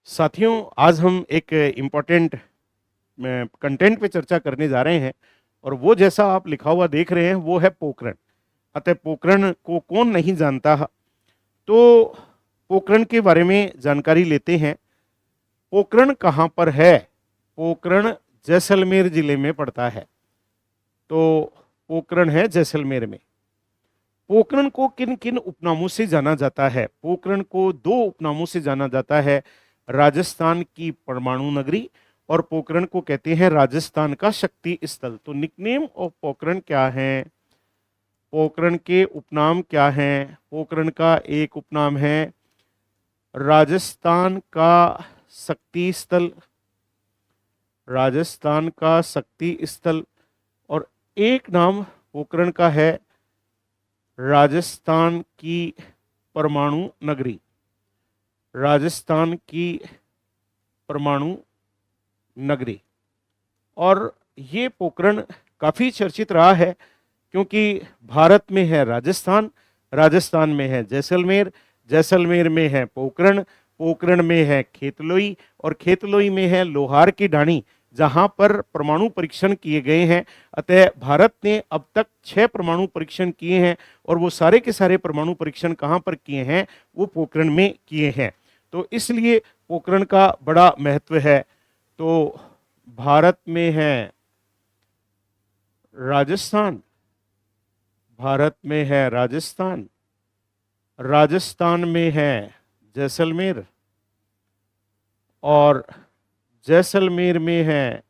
साथियों, आज हम एक इम्पोर्टेंट कंटेंट पे चर्चा करने जा रहे हैं और वो जैसा आप लिखा हुआ देख रहे हैं वो है पोखरण। अतः पोखरण को कौन नहीं जानता। तो पोखरण के बारे में जानकारी लेते हैं। पोखरण कहाँ पर है? पोखरण जैसलमेर जिले में पड़ता है। तो पोखरण है जैसलमेर में। पोखरण को किन किन उपनामों से जाना जाता है? पोखरण को दो उपनामों से जाना जाता है, राजस्थान की परमाणु नगरी और पोखरण को कहते हैं राजस्थान का शक्ति स्थल। तो निकनेम ऑफ पोखरण क्या है? पोखरण के उपनाम क्या हैं? पोखरण का एक उपनाम है राजस्थान का शक्ति स्थल, राजस्थान का शक्ति स्थल, और एक नाम पोखरण का है राजस्थान की परमाणु नगरी, राजस्थान की परमाणु नगरी। और ये पोखरण काफ़ी चर्चित रहा है क्योंकि भारत में है राजस्थान, राजस्थान में है जैसलमेर, जैसलमेर में है पोखरण, पोखरण में है खेतलोई और खेतलोई में है लोहार की ढाणी, जहां पर परमाणु परीक्षण किए गए हैं। अतः भारत ने अब तक 6 परमाणु परीक्षण किए हैं और वो सारे के सारे परमाणु परीक्षण कहां पर किए हैं? वो पोखरण में किए हैं। तो इसलिए पोखरण का बड़ा महत्व है। तो भारत में है राजस्थान, भारत में है राजस्थान, राजस्थान में है जैसलमेर और जैसलमेर में है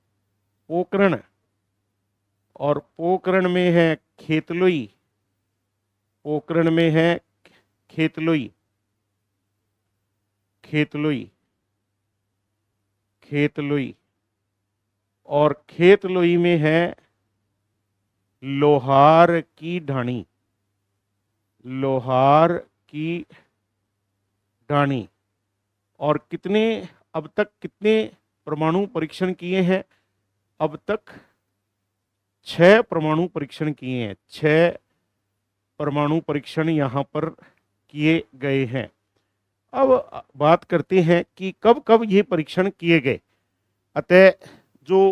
पोखरण और पोखरण में है खेतलोई, पोखरण में है खेतलोई, खेतलोई, खेतलोई, और खेतलोई में है लोहार की ढाणी, लोहार की ढाणी। और कितने अब तक कितने परमाणु परीक्षण किए हैं? अब तक 6 परमाणु परीक्षण किए हैं, 6 परमाणु परीक्षण यहाँ पर किए गए हैं। अब बात करते हैं कि कब कब ये परीक्षण किए गए। अतः जो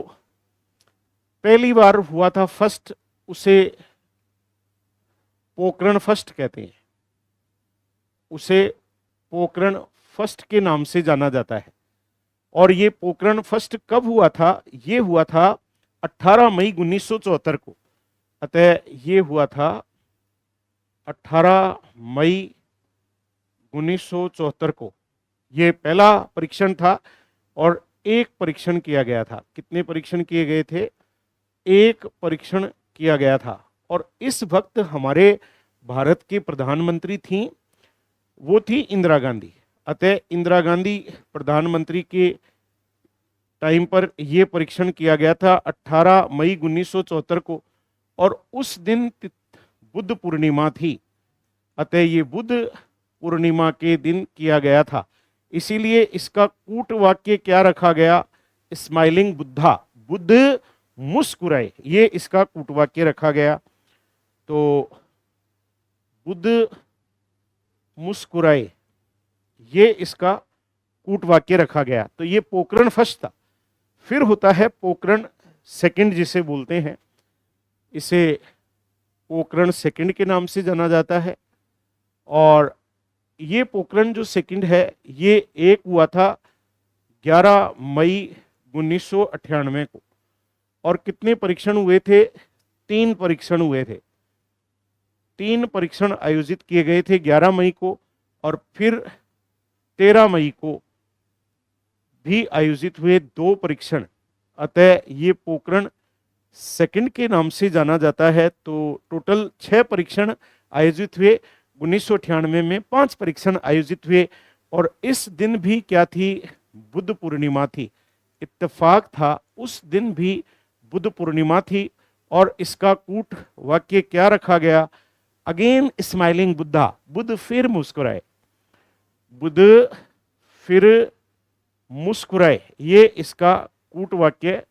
पहली बार हुआ था फर्स्ट, उसे पोखरण फर्स्ट कहते हैं, उसे पोखरण फर्स्ट के नाम से जाना जाता है। और ये पोखरण फर्स्ट कब हुआ था? ये हुआ था 18 मई 1974 को। अतः ये हुआ था 18 मई 1974 को। ये पहला परीक्षण था और एक परीक्षण किया गया था। कितने परीक्षण किए गए थे? एक परीक्षण किया गया था। और इस वक्त हमारे भारत के प्रधानमंत्री थी, वो थी इंदिरा गांधी। अतः इंदिरा गांधी प्रधानमंत्री के टाइम पर यह परीक्षण किया गया था 18 मई 1974 को। और उस दिन बुद्ध पूर्णिमा थी। अतः ये बुद्ध पूर्णिमा के दिन किया गया था। इसीलिए इसका कूट वाक्य क्या रखा गया? स्माइलिंग बुद्धा, बुद्ध मुस्कुराए, ये इसका कूट वाक्य रखा गया। तो बुद्ध मुस्कुराए, ये इसका कूट वाक्य रखा गया। तो ये पोखरण फर्स्ट था। फिर होता है पोखरण सेकंड, जिसे बोलते हैं, इसे पोखरण सेकंड के नाम से जाना जाता है। और ये पोखरण जो सेकंड है, ये एक हुआ था 11 मई 1998 को। और कितने परीक्षण हुए थे? 3 परीक्षण हुए थे। 3 परीक्षण आयोजित किए गए थे 11 मई को, और फिर 13 मई को भी आयोजित हुए 2 परीक्षण। अतः ये पोखरण सेकंड के नाम से जाना जाता है। तो टोटल 6 परीक्षण आयोजित हुए। 1998 में 5 परीक्षण आयोजित हुए। और इस दिन भी क्या थी? बुद्ध पूर्णिमा थी। इत्तेफाक था, उस दिन भी बुद्ध पूर्णिमा थी। और इसका कूट वाक्य क्या रखा गया? अगेन स्माइलिंग बुद्धा, बुद्ध फिर मुस्कुराए, बुद्ध फिर मुस्कुराए, ये इसका कूट वाक्य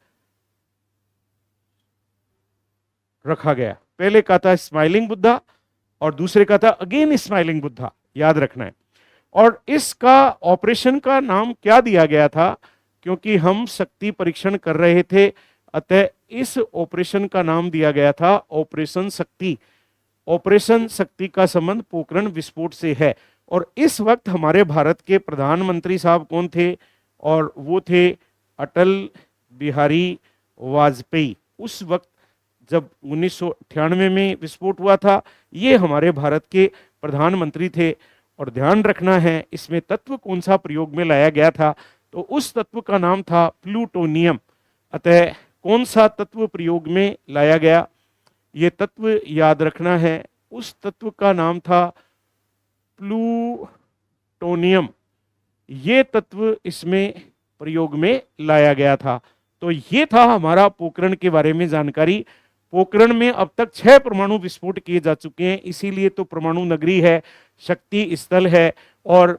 रखा गया। पहले का था स्माइलिंग बुद्धा और दूसरे का था अगेन स्माइलिंग बुद्धा, याद रखना है। और इसका ऑपरेशन का नाम क्या दिया गया था, क्योंकि हम शक्ति परीक्षण कर रहे थे, अतः इस ऑपरेशन का नाम दिया गया था ऑपरेशन शक्ति। ऑपरेशन शक्ति का संबंध पोखरण विस्फोट से है। और इस वक्त हमारे भारत के प्रधानमंत्री साहब कौन थे, और वो थे अटल बिहारी वाजपेयी। उस वक्त जब 1998 में विस्फोट हुआ था, ये हमारे भारत के प्रधानमंत्री थे। और ध्यान रखना है इसमें तत्व कौन सा प्रयोग में लाया गया था, तो उस तत्व का नाम था प्लूटोनियम। अतः कौन सा तत्व प्रयोग में लाया गया, ये तत्व याद रखना है, उस तत्व का नाम था प्लूटोनियम। ये तत्व इसमें प्रयोग में लाया गया था। तो ये था हमारा पोखरण के बारे में जानकारी। पोखरण में अब तक 6 परमाणु विस्फोट किए जा चुके हैं, इसीलिए तो परमाणु नगरी है, शक्ति स्थल है। और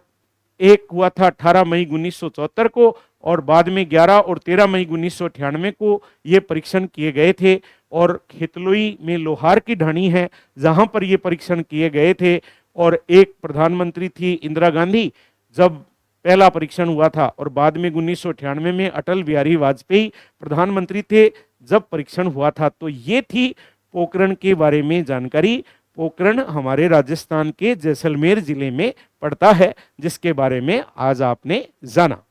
एक हुआ था 18 मई 1974 को, और बाद में 11 और 13 मई 1998 को ये परीक्षण किए गए थे। और खेतलोई में लोहार की ढाणी है जहां पर ये परीक्षण किए गए थे। और एक प्रधानमंत्री थी इंदिरा गांधी जब पहला परीक्षण हुआ था, और बाद में 1998 में अटल बिहारी वाजपेयी प्रधानमंत्री थे जब परीक्षण हुआ था। तो ये थी पोखरण के बारे में जानकारी। पोखरण हमारे राजस्थान के जैसलमेर जिले में पड़ता है, जिसके बारे में आज आपने जाना।